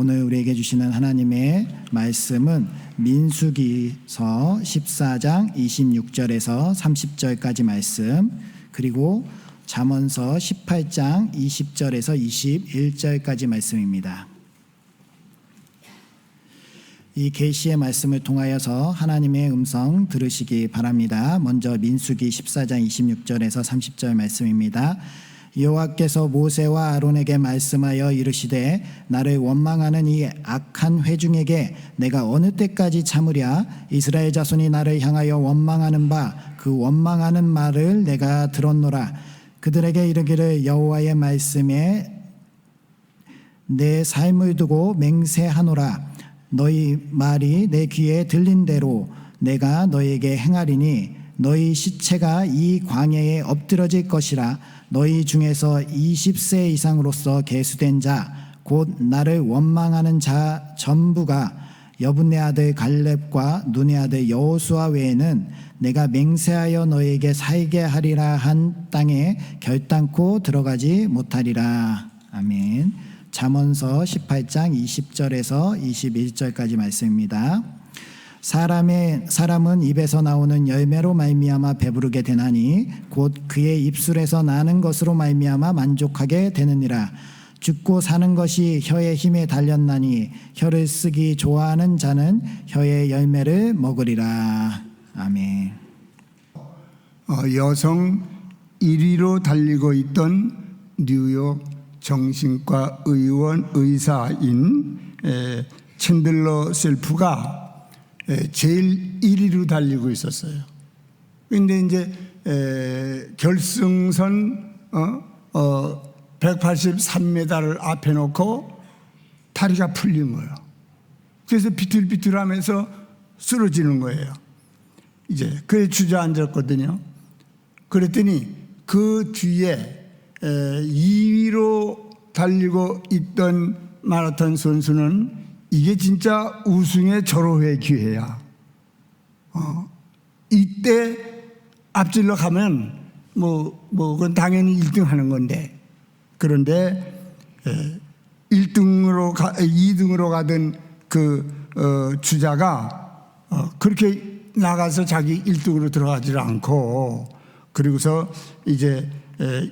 오늘 우리에게 주시는 하나님의 말씀은 민수기서 14장 26절에서 30절까지 말씀, 그리고 잠언서 18장 20절에서 21절까지 말씀입니다. 이 계시의 말씀을 통하여서 하나님의 음성 들으시기 바랍니다. 먼저 민수기 14장 26절에서 30절 말씀입니다. 여호와께서 모세와 아론에게 말씀하여 이르시되 나를 원망하는 이 악한 회중에게 내가 어느 때까지 참으랴. 이스라엘 자손이 나를 향하여 원망하는 바 그 원망하는 말을 내가 들었노라. 그들에게 이르기를 여호와의 말씀에 내 삶을 두고 맹세하노라. 너희 말이 내 귀에 들린 대로 내가 너희에게 행하리니 너희 시체가 이 광야에 엎드러질 것이라. 너희 중에서 20세 이상으로서 계수된 자 곧 나를 원망하는 자 전부가 여분네 아들 갈렙과 눈의 아들 여호수아 외에는 내가 맹세하여 너희에게 살게 하리라 한 땅에 결단코 들어가지 못하리라. 아멘. 잠언서 18장 20절에서 21절까지 말씀입니다. 사람은 입에서 나오는 열매로 말미암아 배부르게 되나니 곧 그의 입술에서 나는 것으로 말미암아 만족하게 되느니라. 죽고 사는 것이 혀의 힘에 달렸나니 혀를 쓰기 좋아하는 자는 혀의 열매를 먹으리라. 아멘. 여성 1위로 달리고 있던 뉴욕 정신과 의사인 챈들러 셀프가 제일 1위로 달리고 있었어요. 그런데 이제 결승선 183m를 앞에 놓고 다리가 풀린 거예요. 그래서 비틀비틀하면서 쓰러지는 거예요. 이제 그래 주저앉았거든요. 그랬더니 그 뒤에 2위로 달리고 있던 마라톤 선수는 이게 진짜 우승의 절호의 기회야. 이때 앞질러 가면 그건 당연히 1등 하는 건데, 그런데 2등으로 가던 그 주자가 그렇게 나가서 자기 1등으로 들어가지 않고, 그리고서 이제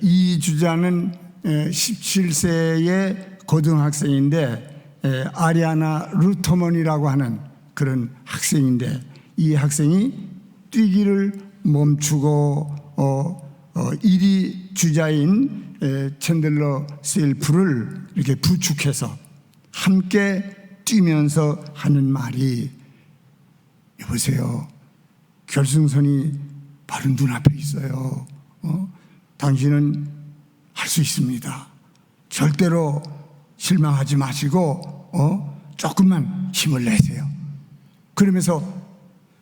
이 주자는 17세의 고등학생인데 아리아나 루터먼이라고 하는 그런 학생인데, 이 학생이 뛰기를 멈추고 1위 주자인 챈들러 셀프를 이렇게 부축해서 함께 뛰면서 하는 말이, 여보세요, 결승선이 바로 눈앞에 있어요. 당신은 할 수 있습니다. 절대로 실망하지 마시고 조금만 힘을 내세요. 그러면서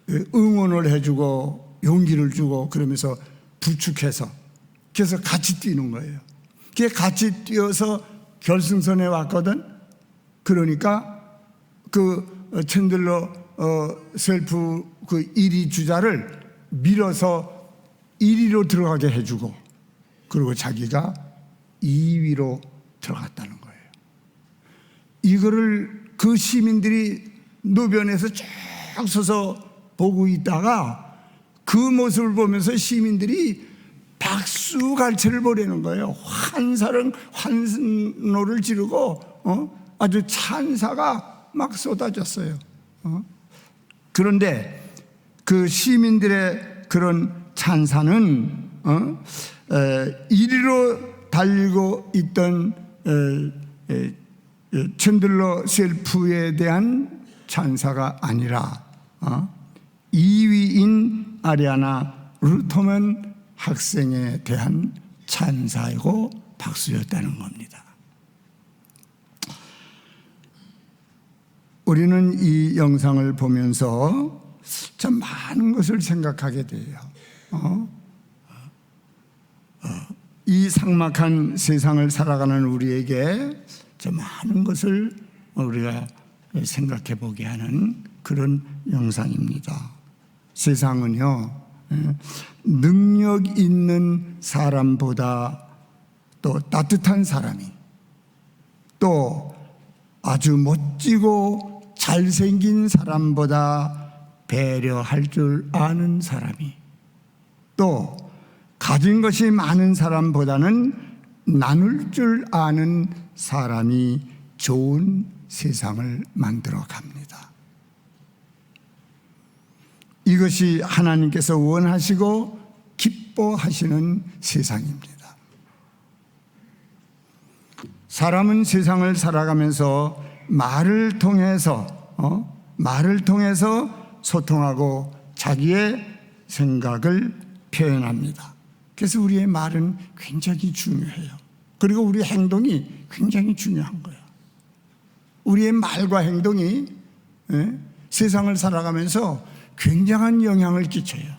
응원을 해주고 용기를 주고, 그러면서 부축해서 그래서 같이 뛰는 거예요. 그게 같이 뛰어서 결승선에 왔거든. 그러니까 그 챈들러 셀프 그 1위 주자를 밀어서 1위로 들어가게 해주고, 그리고 자기가 2위로 들어갔다는 거예요. 이거를 그 시민들이 노변에서 쭉 서서 보고 있다가 그 모습을 보면서 시민들이 박수갈채를 벌이는 거예요. 환노를 지르고 아주 찬사가 막 쏟아졌어요. 그런데 그 시민들의 그런 찬사는 1위로 달리고 있던 챈들러 셀프에 대한 찬사가 아니라 2위인 아리아나 루터먼 학생에 대한 찬사이고 박수였다는 겁니다. 우리는 이 영상을 보면서 참 많은 것을 생각하게 돼요. 이 삭막한 세상을 살아가는 우리에게 참 많은 것을 우리가 생각해 보게 하는 그런 영상입니다. 세상은요, 능력 있는 사람보다 또 따뜻한 사람이, 또 아주 멋지고 잘생긴 사람보다 배려할 줄 아는 사람이, 또 가진 것이 많은 사람보다는 나눌 줄 아는 사람이 좋은 세상을 만들어 갑니다. 이것이 하나님께서 원하시고 기뻐하시는 세상입니다. 사람은 세상을 살아가면서 말을 통해서 소통하고 자기의 생각을 표현합니다. 그래서 우리의 말은 굉장히 중요해요. 그리고 우리 행동이 굉장히 중요한 거예요. 우리의 말과 행동이 세상을 살아가면서 굉장한 영향을 끼쳐요.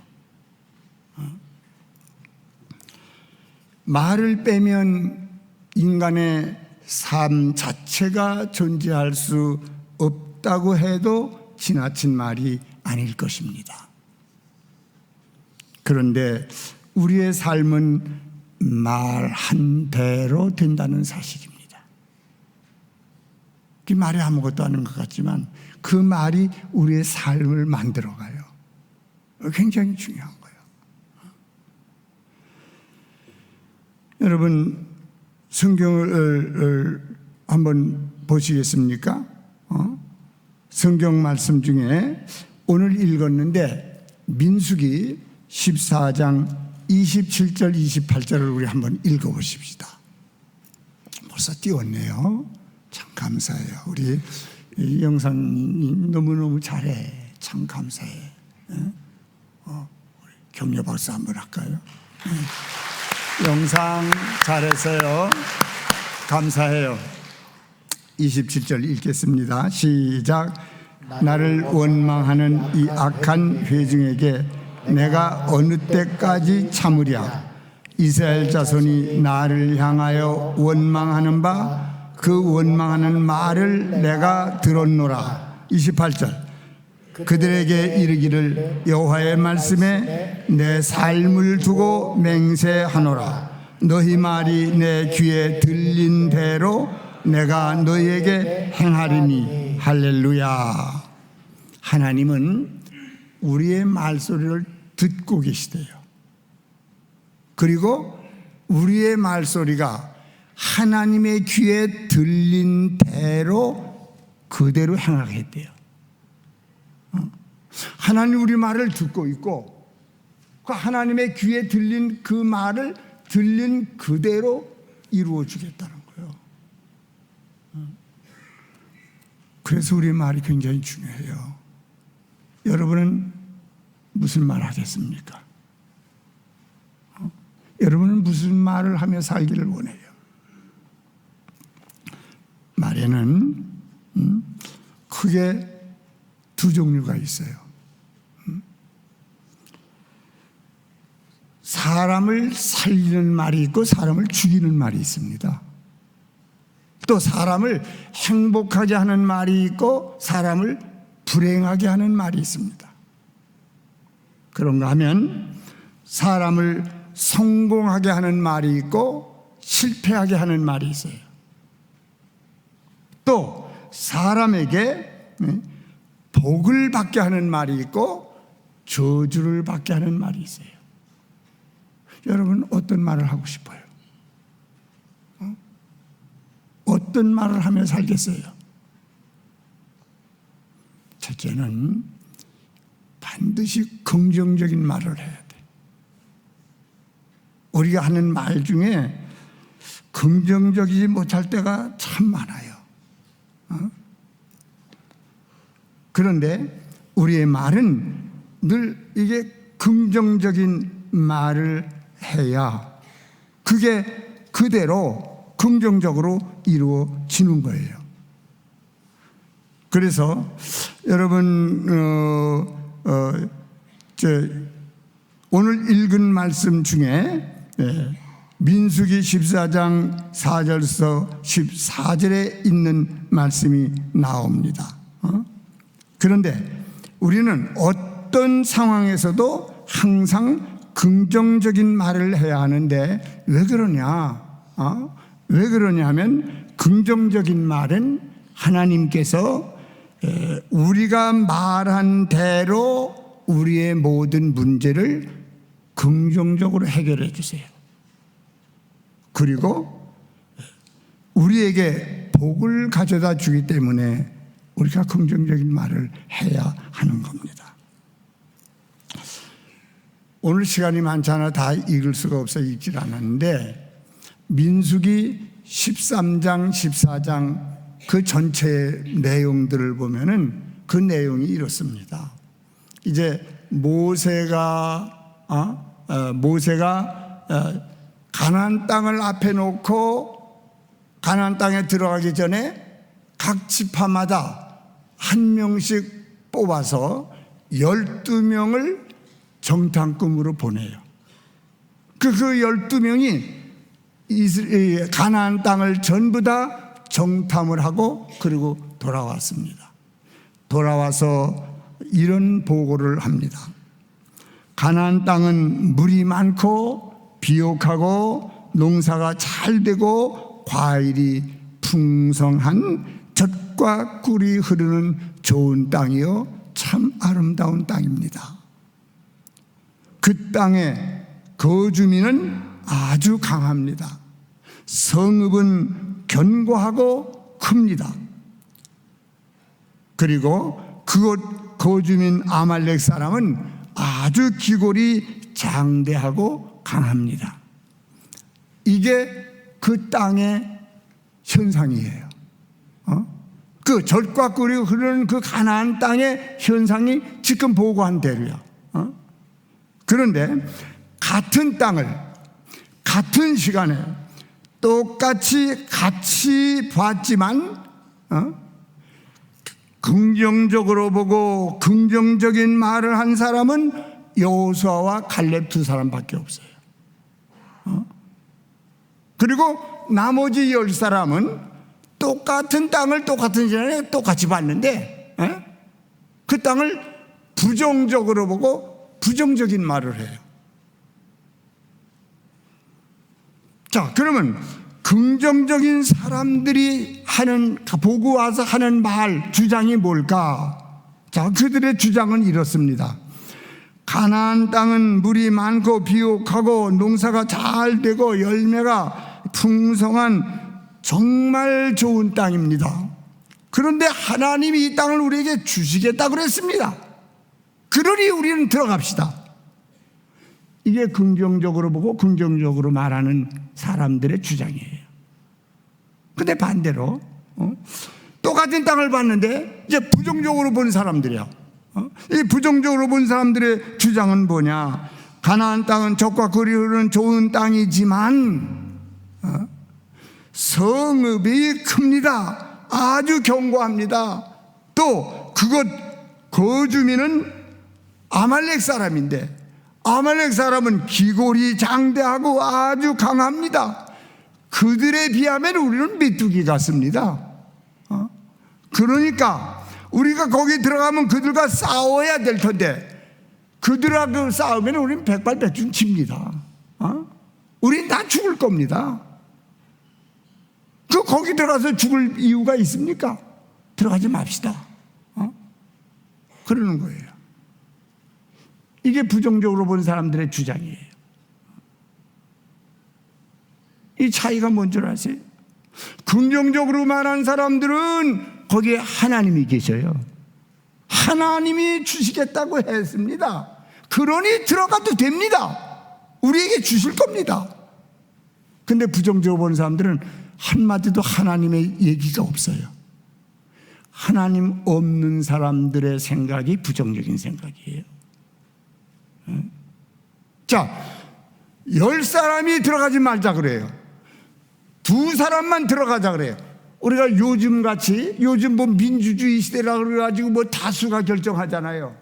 말을 빼면 인간의 삶 자체가 존재할 수 없다고 해도 지나친 말이 아닐 것입니다. 그런데 우리의 삶은 말 한 대로 된다는 사실입니다. 그 말이 아무것도 아닌 것 같지만 그 말이 우리의 삶을 만들어가요. 굉장히 중요한 거예요. 여러분, 성경을 한번 보시겠습니까? 성경 말씀 중에 오늘 읽었는데 민수기 14장 27절 28절을 우리 한번 읽어보십시다. 벌써 띄웠네요. 참 감사해요. 우리 영상이 너무너무 잘해. 참 감사해. 우리 격려 박수 한번 할까요? 영상 잘했어요. 감사해요. 27절 읽겠습니다. 시작. 나를 원망하는 이 악한 회중에게 내가 어느 때까지 참으랴. 이스라엘 자손이 나를 향하여 원망하는 바 그 원망하는 말을 내가 들었노라. 28절. 그들에게 이르기를 여호와의 말씀에 내 삶을 두고 맹세하노라. 너희 말이 내 귀에 들린 대로 내가 너희에게 행하리니. 할렐루야. 하나님은 우리의 말소리를 듣고 계시대요. 그리고 우리의 말소리가 하나님의 귀에 들린 대로 그대로 행하겠대요. 하나님 우리 말을 듣고 있고 그 하나님의 귀에 들린 그 말을 들린 그대로 이루어 주겠다는 거예요. 그래서 우리의 말이 굉장히 중요해요. 여러분은 무슨 말 하겠습니까? 여러분은 무슨 말을 하며 살기를 원해요? 말에는 크게 두 종류가 있어요. 사람을 살리는 말이 있고 사람을 죽이는 말이 있습니다. 또 사람을 행복하게 하는 말이 있고 사람을 불행하게 하는 말이 있습니다. 그런가 하면 사람을 성공하게 하는 말이 있고 실패하게 하는 말이 있어요. 또 사람에게 복을 받게 하는 말이 있고 저주를 받게 하는 말이 있어요. 여러분 어떤 말을 하고 싶어요? 어떤 말을 하며 살겠어요? 첫째는 반드시 긍정적인 말을 해야 돼. 우리가 하는 말 중에 긍정적이지 못할 때가 참 많아요. 그런데 우리의 말은 늘 이게 긍정적인 말을 해야 그게 그대로 긍정적으로 이루어지는 거예요. 그래서 여러분 오늘 읽은 말씀 중에 민수기 14장 4절서 14절에 있는 말씀이 나옵니다. 그런데 우리는 어떤 상황에서도 항상 긍정적인 말을 해야 하는데 왜 그러냐? 왜 그러냐 하면 긍정적인 말은 하나님께서 우리가 말한 대로 우리의 모든 문제를 긍정적으로 해결해 주세요. 그리고 우리에게 복을 가져다 주기 때문에 우리가 긍정적인 말을 해야 하는 겁니다. 오늘 시간이 많잖아. 다 읽을 수가 없어 읽질 않았는데 민수기 13장 14장 그 전체 내용들을 보면은 그 내용이 이렇습니다. 이제 모세가 가나안 땅을 앞에 놓고 가나안 땅에 들어가기 전에 각 지파마다 한 명씩 뽑아서 12명을 정탐꾼으로 보내요. 그 12명이 가나안 땅을 전부 다 정탐을 하고 그리고 돌아왔습니다. 돌아와서 이런 보고를 합니다. 가나안 땅은 물이 많고 비옥하고 농사가 잘 되고 과일이 풍성한 젖과 꿀이 흐르는 좋은 땅이요 참 아름다운 땅입니다. 그 땅의 거주민은 아주 강합니다. 성읍은 견고하고 큽니다. 그리고 그곳 거주민 아말렉 사람은 아주 기골이 장대하고 강합니다. 이게 그 땅의 현상이에요. 그 젖과 꿀이 흐르는 그 가나안 땅의 현상이 지금 보고한 대로야. 그런데 같은 땅을 같은 시간에 똑같이 같이 봤지만 긍정적으로 보고 긍정적인 말을 한 사람은 여호수아와 갈렙 두 사람밖에 없어요. 그리고 나머지 10사람은 똑같은 땅을 똑같은 시간에 똑같이 봤는데 그 땅을 부정적으로 보고 부정적인 말을 해요. 자, 그러면 긍정적인 사람들이 보고 와서 하는 말, 주장이 뭘까? 자, 그들의 주장은 이렇습니다. 가나안 땅은 물이 많고 비옥하고 농사가 잘 되고 열매가 풍성한 정말 좋은 땅입니다. 그런데 하나님이 이 땅을 우리에게 주시겠다고 그랬습니다. 그러니 우리는 들어갑시다. 이게 긍정적으로 보고 긍정적으로 말하는 사람들의 주장이에요. 근데 반대로 똑같은 땅을 봤는데 이제 부정적으로 본 사람들이야. 이 부정적으로 본 사람들의 주장은 뭐냐? 가나안 땅은 젖과 꿀이 흐르는 좋은 땅이지만 성읍이 큽니다. 아주 견고합니다. 또 그곳 거주민은 아말렉 사람인데 아말렉 사람은 기골이 장대하고 아주 강합니다. 그들에 비하면 우리는 메뚜기 같습니다. 그러니까 우리가 거기 들어가면 그들과 싸워야 될 텐데 그들하고 싸우면 우리는 백발백중 칩니다. 우린 다 죽을 겁니다. 거기 들어가서 죽을 이유가 있습니까? 들어가지 맙시다. 그러는 거예요. 이게 부정적으로 본 사람들의 주장이에요. 이 차이가 뭔 줄 아세요? 긍정적으로 말한 사람들은 거기에 하나님이 계셔요. 하나님이 주시겠다고 했습니다. 그러니 들어가도 됩니다. 우리에게 주실 겁니다. 근데 부정적으로 보는 사람들은 한마디도 하나님의 얘기가 없어요. 하나님 없는 사람들의 생각이 부정적인 생각이에요. 자, 10사람이 들어가지 말자 그래요. 2사람만 들어가자 그래요. 우리가 요즘같이 요즘 뭐 민주주의 시대라 그래가지고 뭐 다수가 결정하잖아요.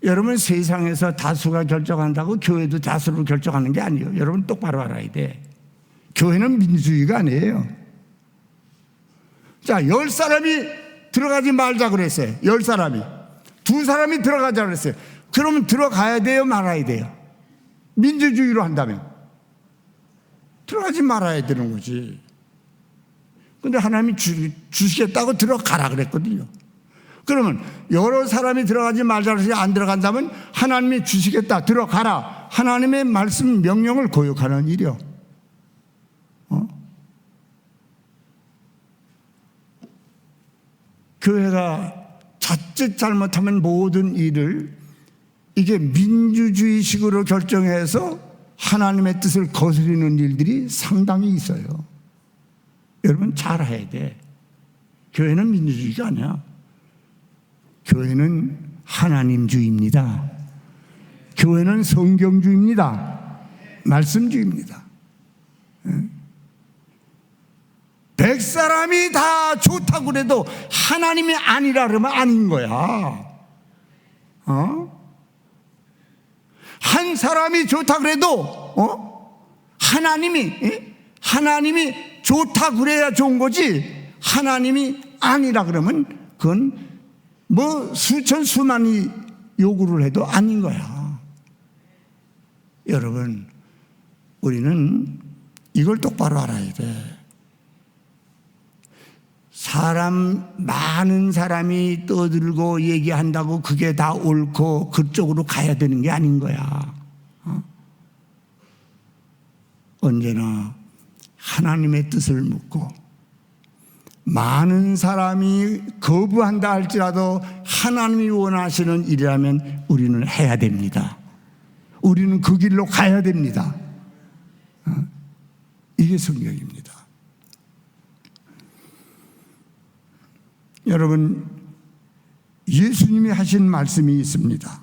여러분 세상에서 다수가 결정한다고 교회도 다수로 결정하는 게 아니에요. 여러분 똑바로 알아야 돼. 교회는 민주주의가 아니에요. 자, 10사람이 들어가지 말자 그랬어요. 10사람이 2사람이 들어가자 그랬어요. 그러면 들어가야 돼요, 말아야 돼요? 민주주의로 한다면 들어가지 말아야 되는 거지. 근데 하나님이 주시겠다고 들어가라 그랬거든요. 그러면 여러 사람이 들어가지 말자 해서 안 들어간다면 하나님이 주시겠다 들어가라, 하나님의 말씀 명령을 거역하는 일이요. 교회가 자칫 잘못하면 모든 일을 이게 민주주의식으로 결정해서 하나님의 뜻을 거스르는 일들이 상당히 있어요. 여러분 잘 해야 돼. 교회는 민주주의가 아니야. 교회는 하나님주의입니다. 교회는 성경주의입니다. 말씀주의입니다. 100사람이 다 좋다고 그래도 하나님이 아니라 그러면 아닌 거야. 한 사람이 좋다 그래도 하나님이 좋다 그래야 좋은 거지, 하나님이 아니라 그러면 그건 뭐 수천 수만이 요구를 해도 아닌 거야. 여러분, 우리는 이걸 똑바로 알아야 돼. 많은 사람이 떠들고 얘기한다고 그게 다 옳고 그쪽으로 가야 되는 게 아닌 거야. 언제나 하나님의 뜻을 묻고, 많은 사람이 거부한다 할지라도 하나님이 원하시는 일이라면 우리는 해야 됩니다. 우리는 그 길로 가야 됩니다. 이게 성경입니다. 여러분, 예수님이 하신 말씀이 있습니다.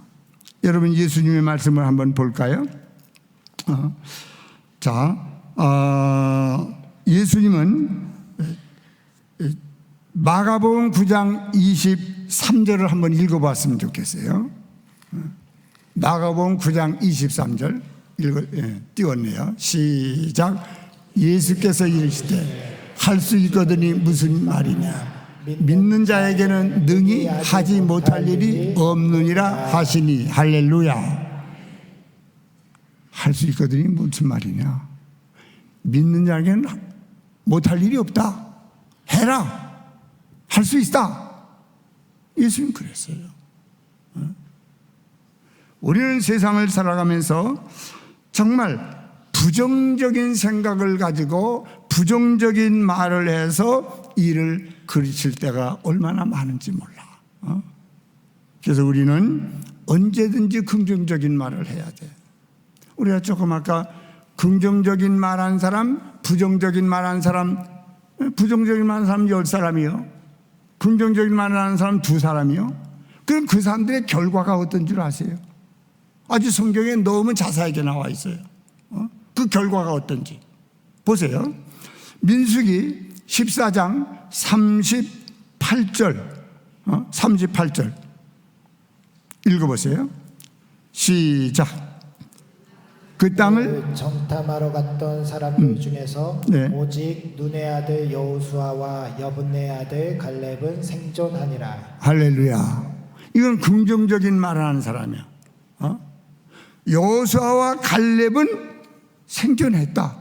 여러분, 예수님의 말씀을 한번 볼까요? 예수님은 마가복음 9장 23절을 한번 읽어봤으면 좋겠어요. 마가복음 9장 23절 띄웠네요. 시작. 예수께서 이르시되 할 수 있거든이 무슨 말이냐, 믿는 자에게는 능히 하지 못할 일이 없느니라 하시니. 할렐루야. 할 수 있거든이 무슨 말이냐, 믿는 자에게는 못할 일이 없다, 해라, 할 수 있다. 예수님 그랬어요. 우리는 세상을 살아가면서 정말 부정적인 생각을 가지고 부정적인 말을 해서 일을 그르칠 때가 얼마나 많은지 몰라. 그래서 우리는 언제든지 긍정적인 말을 해야 돼. 우리가 조금 아까 긍정적인 말한 사람, 부정적인 말한 사람, 부정적인 말한 사람 10사람이요, 긍정적인 말을 하는 사람 2사람이요. 그럼 그 사람들의 결과가 어떤 줄 아세요? 아주 성경에 너무 자세하게 나와 있어요. 그 결과가 어떤지 보세요. 민수기 14장 38절 38절 읽어보세요. 시작. 그 땅을 정탐하러 갔던 사람들 중에서 오직 눈의 아들 여호수아와 여분의 아들 갈렙은 생존하니라. 할렐루야. 이건 긍정적인 말을 하는 사람이야. 여호수아와 갈렙은 생존했다,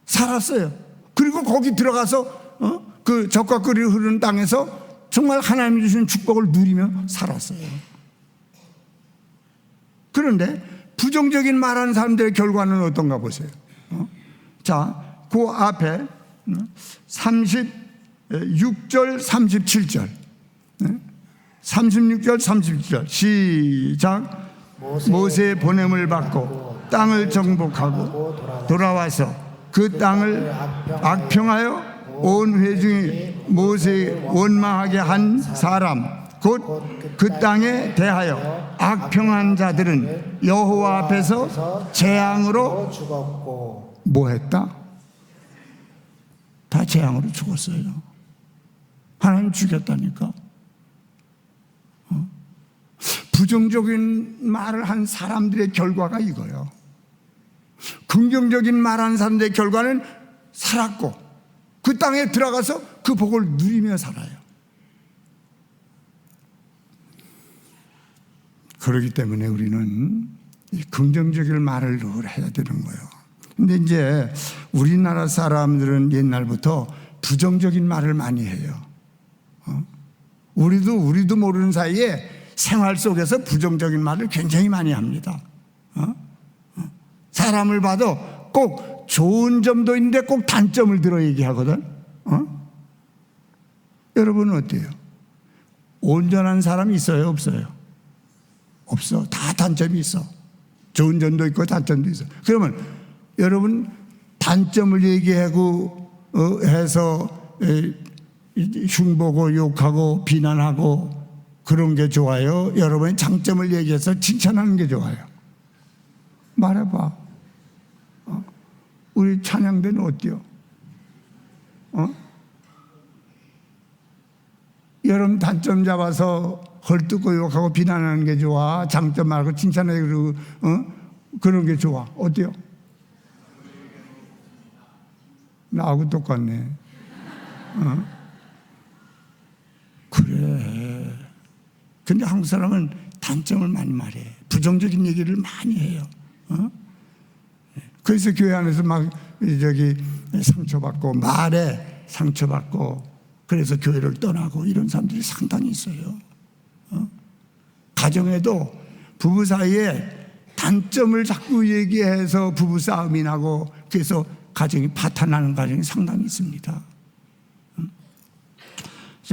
살았어요. 그리고 거기 들어가서 그 적과 꿀이 흐르는 땅에서 정말 하나님이 주신 축복을 누리며 살았어요. 그런데 부정적인 말하는 사람들의 결과는 어떤가 보세요. 그 앞에 36절 37절 36절 37절 시작. 모세의 보냄을 받고 땅을 정복하고 돌아와서 그 땅을 악평하여 온 회중이 모세의 원망하게 한 사람, 곧 그 땅에 대하여 악평한 자들은 여호와 앞에서 재앙으로 죽었고. 뭐 했다? 다 재앙으로 죽었어요. 하나님 죽였다니까. 부정적인 말을 한 사람들의 결과가 이거예요. 긍정적인 말하는 사람들의 결과는 살았고 그 땅에 들어가서 그 복을 누리며 살아요. 그렇기 때문에 우리는 긍정적인 말을 늘 해야 되는 거예요. 근데 이제 우리나라 사람들은 옛날부터 부정적인 말을 많이 해요. 우리도 모르는 사이에 생활 속에서 부정적인 말을 굉장히 많이 합니다. 사람을 봐도 꼭 좋은 점도 있는데 꼭 단점을 들어 얘기하거든. 여러분은 어때요? 온전한 사람이 있어요, 없어요? 없어. 다 단점이 있어. 좋은 점도 있고 단점도 있어. 그러면 여러분 단점을 얘기하고 해서 흉보고 욕하고 비난하고 그런 게 좋아요? 여러분이 장점을 얘기해서 칭찬하는 게 좋아요? 말해봐. 우리 찬양대는 어때요? 여러분 단점 잡아서 헐뜯고 욕하고 비난하는 게 좋아? 장점 말고 칭찬하고 그러고 그런 게 좋아? 어때요? 나하고 똑같네. 그래. 근데 한국 사람은 단점을 많이 말해. 부정적인 얘기를 많이 해요. 그래서 교회 안에서 막 상처받고 말에 상처받고 그래서 교회를 떠나고 이런 사람들이 상당히 있어요. 가정에도 부부 사이에 단점을 자꾸 얘기해서 부부 싸움이 나고 그래서 가정이 파탄나는 가정이 상당히 있습니다.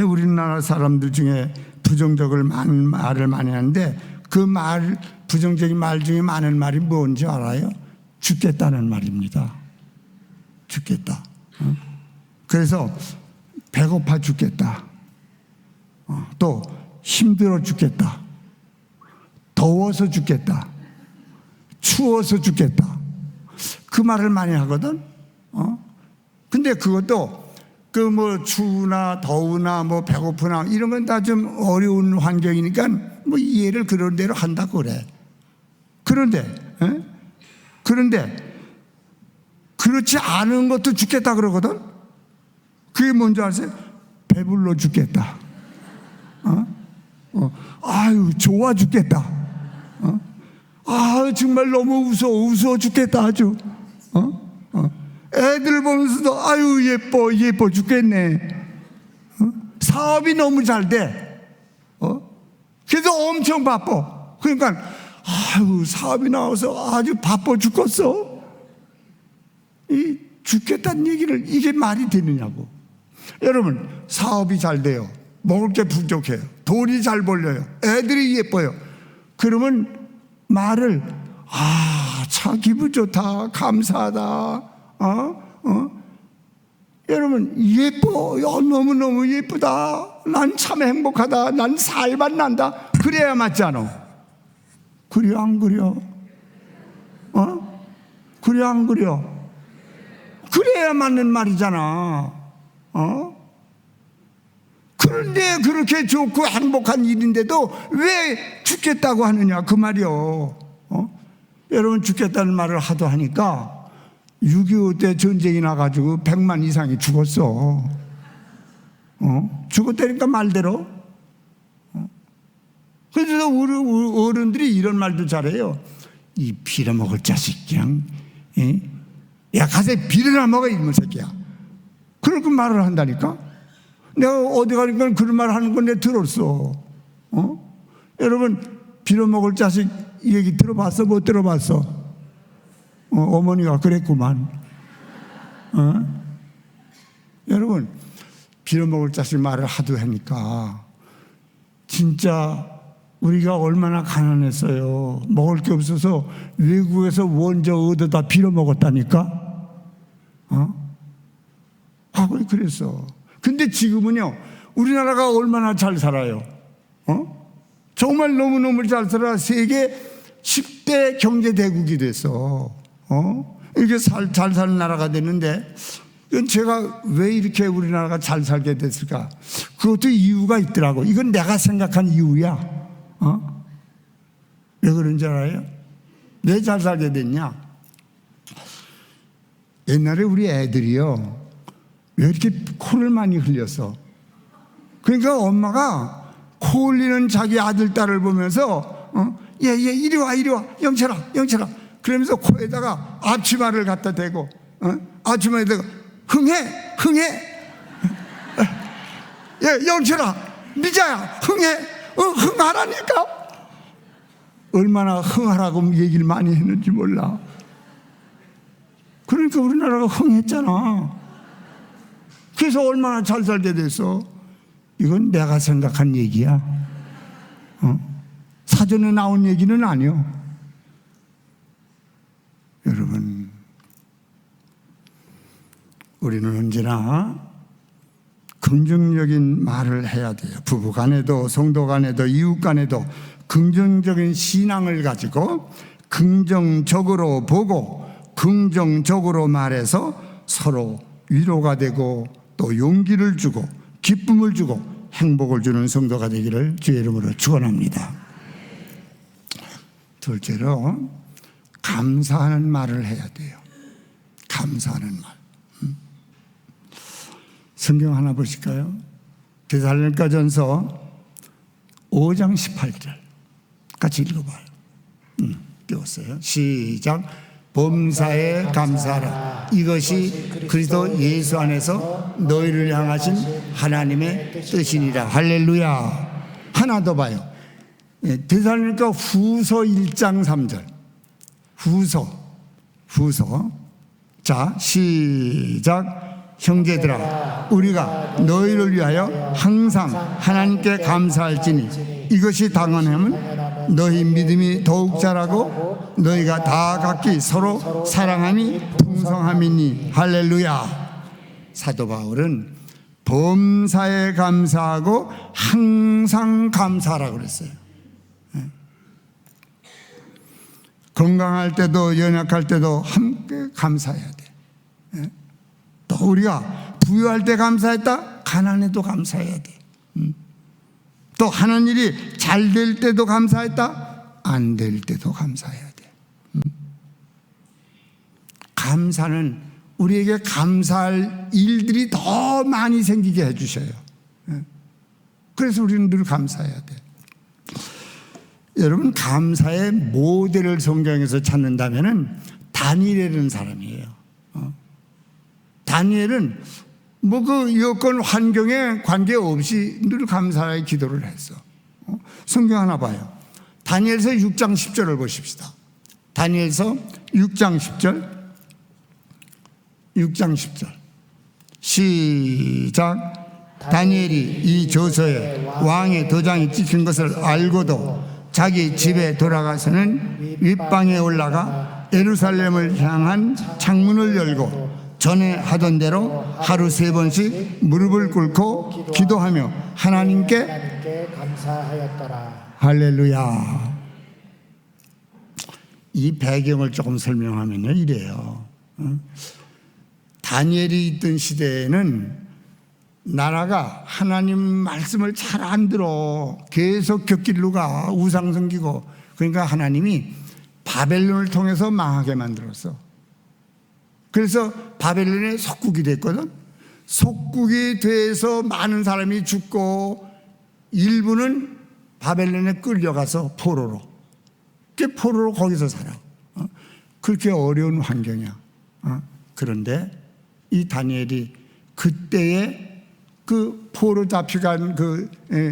우리나라 사람들 중에 부정적을 많은 말을 많이 하는데 그 부정적인 말 중에 많은 말이 뭔지 알아요? 죽겠다는 말입니다. 죽겠다. 그래서 배고파 죽겠다. 또 힘들어 죽겠다. 더워서 죽겠다. 추워서 죽겠다. 그 말을 많이 하거든. 근데 그것도 추우나 더우나 배고프나 이런 건 다 좀 어려운 환경이니까 이해를 그런 대로 한다고 그래. 그런데 그렇지 않은 것도 죽겠다 그러거든. 그게 뭔지 아세요? 배불러 죽겠다. 아유 좋아 죽겠다. 정말 너무 우스워 죽겠다 아주. 애들 보면서도 아유 예뻐 죽겠네. 사업이 너무 잘 돼. 그래서 엄청 바빠. 그러니까 아유 사업이 나와서 아주 바빠 죽겠어. 이 죽겠다는 얘기를 이게 말이 되느냐고. 여러분 사업이 잘 돼요. 먹을 게 부족해요. 돈이 잘 벌려요. 애들이 예뻐요. 그러면 말을 참 기분 좋다 감사하다. 여러분 예뻐. 너무너무 예쁘다. 난 참 행복하다. 난 살만 난다. 그래야 맞지 않아? 그려 안 그려? 그려 안 그려? 그래야 맞는 말이잖아. 그런데 그렇게 좋고 행복한 일인데도 왜 죽겠다고 하느냐 그 말이요. 여러분 죽겠다는 말을 하도 하니까 6.25 때 전쟁이 나가지고 100만 이상이 죽었어. 죽었다니까 말대로. 그래서 우리 어른들이 이런 말도 잘해요. 이 빌어먹을 자식 그냥 야 가서 빌어나 먹어 이놈의 새끼야. 그렇게 말을 한다니까. 내가 어디 가니까 그런 말 하는 건 내가 들었어. 여러분 빌어먹을 자식 얘기 들어봤어? 못 들어봤어? 어머니가 그랬구만. 여러분 빌어먹을 자식 말을 하도 하니까 진짜 우리가 얼마나 가난했어요. 먹을 게 없어서 외국에서 원조 얻어다 빌어먹었다니까. 과거에 그랬어. 근데 지금은요 우리나라가 얼마나 잘 살아요. 정말 너무너무 잘 살아. 세계 10대 경제대국이 됐어. 이렇게 잘 사는 나라가 됐는데 제가 왜 이렇게 우리나라가 잘 살게 됐을까? 그것도 이유가 있더라고. 이건 내가 생각한 이유야. 왜 그런지 알아요? 왜 잘 살게 됐냐? 옛날에 우리 애들이요 왜 이렇게 코를 많이 흘렸어? 그러니까 엄마가 코 흘리는 자기 아들 딸을 보면서 얘 이리 와 영철아 그러면서 코에다가 앞치마를 갖다 대고 앞치마에다가 흥해 영철아, 미자야, 흥해. 흥하라니까. 얼마나 흥하라고 얘기를 많이 했는지 몰라. 그러니까 우리나라가 흥했잖아. 그래서 얼마나 잘 살게 됐어. 이건 내가 생각한 얘기야. 사전에 나온 얘기는 아니요. 여러분, 우리는 언제나 긍정적인 말을 해야 돼요. 부부 간에도, 성도 간에도, 이웃 간에도 긍정적인 신앙을 가지고 긍정적으로 보고 긍정적으로 말해서 서로 위로가 되고 또 용기를 주고 기쁨을 주고 행복을 주는 성도가 되기를 주의 이름으로 축원합니다. 둘째로 감사하는 말을 해야 돼요. 감사하는 말. 성경 하나 보실까요? 데살로니가전서 5장 18절 같이 읽어봐요. 띄웠어요. 시작. 범사에 감사하라. 이것이 그리스도 예수 안에서 너희를 향하신 하나님의 뜻이니라. 할렐루야. 하나 더 봐요. 데살로니가 후서 1장 3절. 후서. 자, 시작. 형제들아, 우리가 너희를 위하여 항상 하나님께 감사할지니 이것이 당연함은 너희 믿음이 더욱 자라고 너희가 다 각기 서로 사랑함이 풍성함이니. 할렐루야. 사도 바울은 범사에 감사하고 항상 감사하라고 그랬어요. 건강할 때도 연약할 때도 함께 감사해야 돼. 또 우리가 부유할 때 감사했다, 가난해도 감사해야 돼. 또 하는 일이 잘 될 때도 감사했다, 안 될 때도 감사해야 돼. 감사는 우리에게 감사할 일들이 더 많이 생기게 해주셔요. 그래서 우리는 늘 감사해야 돼. 여러분, 감사의 모델을 성경에서 찾는다면 다니엘이라는 사람이에요. 다니엘은 뭐 그 여건 환경에 관계없이 늘 감사의 기도를 했어. 성경 하나 봐요. 다니엘서 6장 10절을 보십시다. 다니엘서 6장 10절. 6장 10절. 시작. 다니엘이 이 저서에 왕의 도장이 찍힌 것을 알고도 자기 집에 돌아가서는 윗방에 올라가 예루살렘을 향한 창문을 열고 전에 하던 대로 하루 3번씩 무릎을 꿇고 기도하며 하나님께 감사하였더라. 할렐루야. 이 배경을 조금 설명하면 이래요. 다니엘이 있던 시대에는 나라가 하나님 말씀을 잘 안 들어. 계속 곁길로 가. 우상 섬기고. 그러니까 하나님이 바벨론을 통해서 망하게 만들었어. 그래서 바벨론의 속국이 됐거든. 속국이 돼서 많은 사람이 죽고 일부는 바벨론에 끌려가서 포로로. 포로로 거기서 살아. 그렇게 어려운 환경이야. 그런데 이 다니엘이 그때에 그 포로 잡혀간 그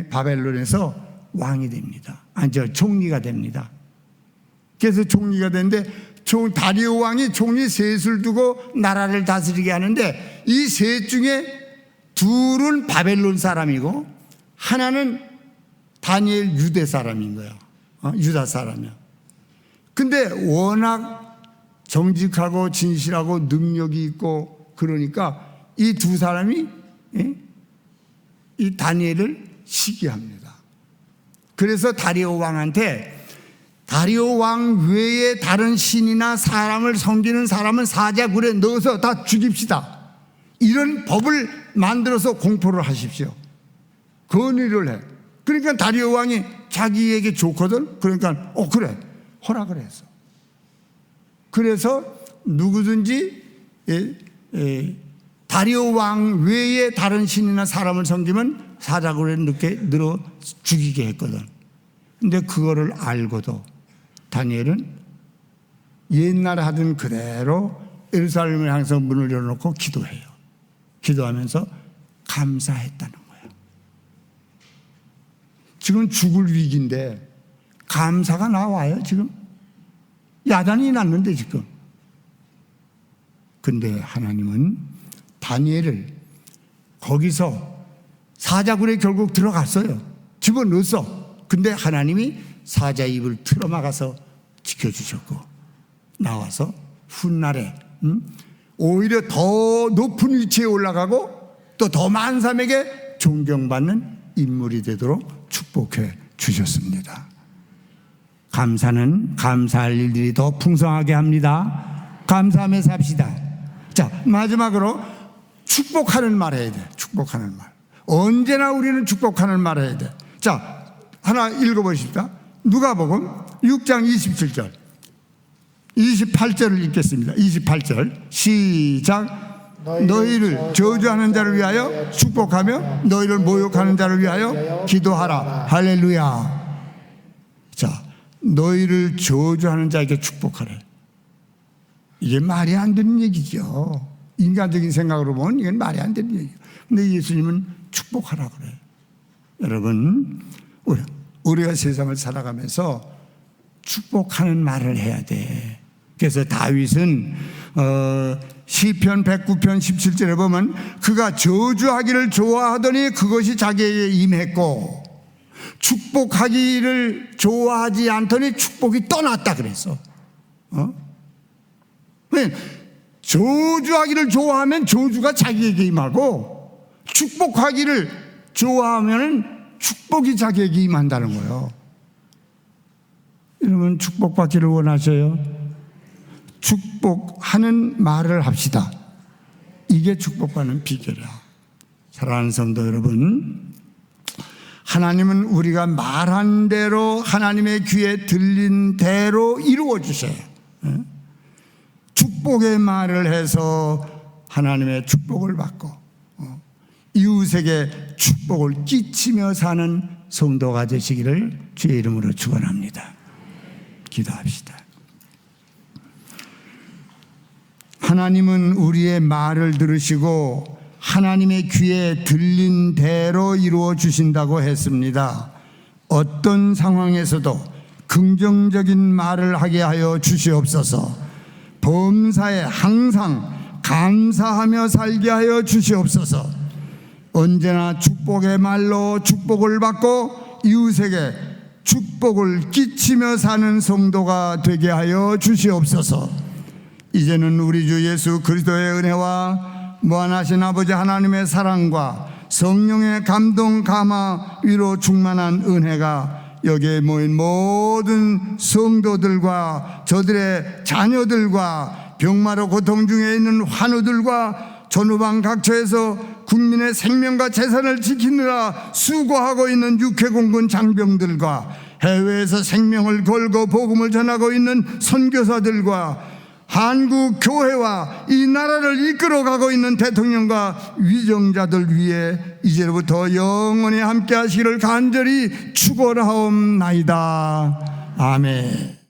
바벨론에서 왕이 됩니다. 총리가 됩니다. 그래서 총리가 되는데 다리오 왕이 총리 셋을 두고 나라를 다스리게 하는데 이 셋 중에 둘은 바벨론 사람이고 하나는 다니엘 유대 사람인 거야. 유다 사람이야. 근데 워낙 정직하고 진실하고 능력이 있고 그러니까 이 두 사람이 이 다니엘을 시기합니다. 그래서 다리오 왕한테 다리오 왕 외에 다른 신이나 사람을 섬기는 사람은 사자굴에 넣어서 다 죽입시다. 이런 법을 만들어서 공포를 하십시오. 건의를 해. 그러니까 다리오 왕이 자기에게 좋거든. 그러니까 그래 허락을 했어. 그래서 누구든지 다리오 왕 외에 다른 신이나 사람을 섬기면 사자굴에 넣어 죽이게 했거든. 근데 그거를 알고도 다니엘은 옛날에 하던 그대로 예루살렘을 향해서 문을 열어놓고 기도해요. 기도하면서 감사했다는 거예요. 지금 죽을 위기인데 감사가 나와요 지금? 야단이 났는데 지금. 근데 하나님은 다니엘을 거기서 사자굴에 결국 들어갔어요. 집어넣었어. 근데 하나님이 사자 입을 틀어막아서 지켜주셨고, 나와서 훗날에 오히려 더 높은 위치에 올라가고 또 더 많은 사람에게 존경받는 인물이 되도록 축복해 주셨습니다. 감사는 감사할 일들이 더 풍성하게 합니다. 감사하며 삽시다. 자, 마지막으로 축복하는 말 해야 돼. 축복하는 말. 언제나 우리는 축복하는 말 해야 돼. 자, 하나 읽어보십시다. 누가복음 6장 27절 28절을 읽겠습니다. 28절 시작. 너희를 저주하는 자를 위하여 축복하며 너희를 모욕하는 자를 위하여 기도하라. 할렐루야. 자, 너희를 저주하는 자에게 축복하래. 이게 말이 안 되는 얘기죠. 인간적인 생각으로 보면 이건 말이 안 되는 얘기예요. 근데 예수님은 축복하라 그래요. 여러분, 우리가 세상을 살아가면서 축복하는 말을 해야 돼. 그래서 다윗은 시편 109편 17절에 보면 그가 저주하기를 좋아하더니 그것이 자기에게 임했고 축복하기를 좋아하지 않더니 축복이 떠났다 그랬어. 저주하기를 좋아하면 저주가 자기에게 임하고 축복하기를 좋아하면 축복이 자기에게 임한다는 거예요. 여러분, 축복받기를 원하셔요? 축복하는 말을 합시다. 이게 축복받는 비결이야. 사랑하는 성도 여러분, 하나님은 우리가 말한 대로 하나님의 귀에 들린 대로 이루어 주셔요. 축복의 말을 해서 하나님의 축복을 받고 이웃에게 축복을 끼치며 사는 성도가 되시기를 주의 이름으로 축원합니다. 기도합시다. 하나님은 우리의 말을 들으시고 하나님의 귀에 들린 대로 이루어 주신다고 했습니다. 어떤 상황에서도 긍정적인 말을 하게 하여 주시옵소서. 범사에 항상 감사하며 살게 하여 주시옵소서. 언제나 축복의 말로 축복을 받고 이웃에게 축복을 끼치며 사는 성도가 되게 하여 주시옵소서. 이제는 우리 주 예수 그리스도의 은혜와 무한하신 아버지 하나님의 사랑과 성령의 감동 감화 위로 충만한 은혜가 여기에 모인 모든 성도들과 저들의 자녀들과 병마로 고통 중에 있는 환우들과 전후방 각처에서 국민의 생명과 재산을 지키느라 수고하고 있는 육해공군 장병들과 해외에서 생명을 걸고 복음을 전하고 있는 선교사들과 한국 교회와 이 나라를 이끌어가고 있는 대통령과 위정자들 위해 이제부터 영원히 함께 하시기를 간절히 축원하옵나이다. 아멘.